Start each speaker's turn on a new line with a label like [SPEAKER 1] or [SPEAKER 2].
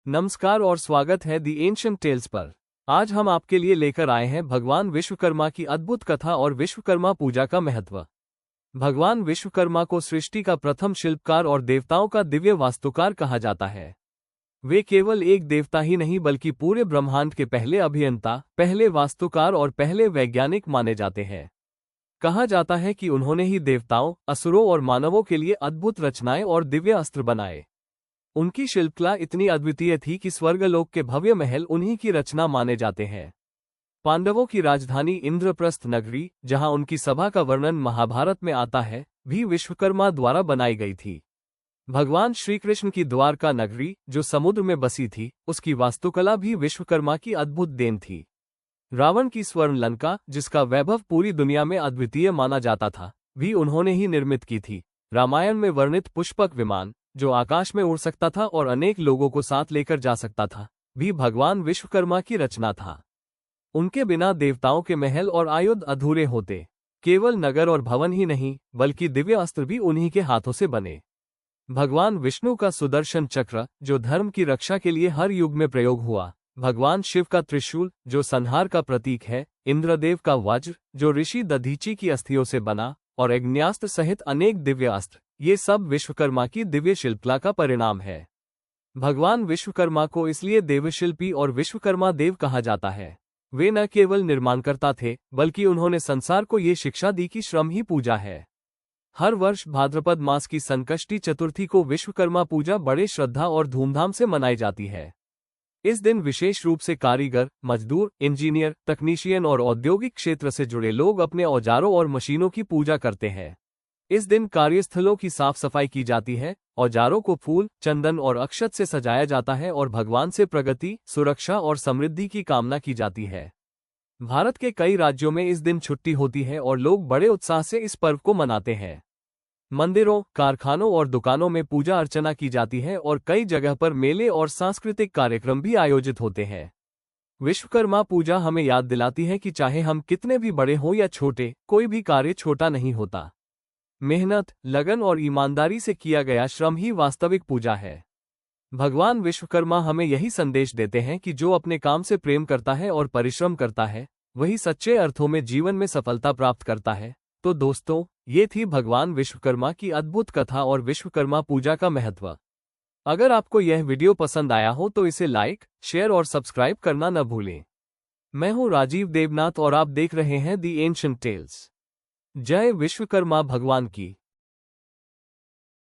[SPEAKER 1] नमस्कार और स्वागत है दी एंशिएंट टेल्स पर। आज हम आपके लिए लेकर आए हैं भगवान विश्वकर्मा की अद्भुत कथा और विश्वकर्मा पूजा का महत्व। भगवान विश्वकर्मा को सृष्टि का प्रथम शिल्पकार और देवताओं का दिव्य वास्तुकार कहा जाता है। वे केवल एक देवता ही नहीं बल्कि पूरे ब्रह्मांड के पहले अभियंता, पहले वास्तुकार और पहले वैज्ञानिक माने जाते हैं। कहा जाता है कि उन्होंने ही देवताओं, असुरों और मानवों के लिए अद्भुत रचनाएं और दिव्य अस्त्र बनाए। उनकी शिल्पकला इतनी अद्वितीय थी कि स्वर्गलोक के भव्य महल उन्हीं की रचना माने जाते हैं। पांडवों की राजधानी इंद्रप्रस्थ नगरी, जहां उनकी सभा का वर्णन महाभारत में आता है, भी विश्वकर्मा द्वारा बनाई गई थी। भगवान श्रीकृष्ण की द्वारका नगरी, जो समुद्र में बसी थी, उसकी वास्तुकला भी विश्वकर्मा की अद्भुत देन थी। रावण की स्वर्ण लंका, जिसका वैभव पूरी दुनिया में अद्वितीय माना जाता था, भी उन्होंने ही निर्मित की थी। रामायण में वर्णित पुष्पक विमान, जो आकाश में उड़ सकता था और अनेक लोगों को साथ लेकर जा सकता था, भी भगवान विश्वकर्मा की रचना था। उनके बिना देवताओं के महल और आयुध अधूरे होते। केवल नगर और भवन ही नहीं, बल्कि दिव्य अस्त्र भी उन्हीं के हाथों से बने। भगवान विष्णु का सुदर्शन चक्र, जो धर्म की रक्षा के लिए हर युग में प्रयोग हुआ। भगवान शिव का त्रिशूल, जो संहार का प्रतीक है। इंद्रदेव का वज्र, जो ऋषि दधीची की अस्थियों से बना, और अग्न्यास्त्र सहित अनेक दिव्य अस्त्र, ये सब विश्वकर्मा की दिव्य शिल्पकला का परिणाम है। भगवान विश्वकर्मा को इसलिए देवशिल्पी और विश्वकर्मा देव कहा जाता है। वे न केवल निर्माणकर्ता थे, बल्कि उन्होंने संसार को ये शिक्षा दी कि श्रम ही पूजा है। हर वर्ष भाद्रपद मास की संकष्टी चतुर्थी को विश्वकर्मा पूजा बड़े श्रद्धा और धूमधाम से मनाई जाती है। इस दिन विशेष रूप से कारीगर, मजदूर, इंजीनियर, तकनीशियन और औद्योगिक क्षेत्र से जुड़े लोग अपने औजारों और मशीनों की पूजा करते हैं। इस दिन कार्यस्थलों की साफ सफाई की जाती है, औजारों को फूल, चंदन और अक्षत से सजाया जाता है और भगवान से प्रगति, सुरक्षा और समृद्धि की कामना की जाती है। भारत के कई राज्यों में इस दिन छुट्टी होती है और लोग बड़े उत्साह से इस पर्व को मनाते हैं। मंदिरों, कारखानों और दुकानों में पूजा अर्चना की जाती है और कई जगह पर मेले और सांस्कृतिक कार्यक्रम भी आयोजित होते हैं। विश्वकर्मा पूजा हमें याद दिलाती है कि चाहे हम कितने भी बड़े हों या छोटे, कोई भी कार्य छोटा नहीं होता। मेहनत, लगन और ईमानदारी से किया गया श्रम ही वास्तविक पूजा है। भगवान विश्वकर्मा हमें यही संदेश देते हैं कि जो अपने काम से प्रेम करता है और परिश्रम करता है, वही सच्चे अर्थों में जीवन में सफलता प्राप्त करता है। तो दोस्तों, ये थी भगवान विश्वकर्मा की अद्भुत कथा और विश्वकर्मा पूजा का महत्व। अगर आपको यह वीडियो पसंद आया हो तो इसे लाइक, शेयर और सब्सक्राइब करना न भूलें। मैं हूं राजीव देवनाथ और आप देख रहे हैं दी एंशिएंट टेल्स। जय विश्वकर्मा भगवान की।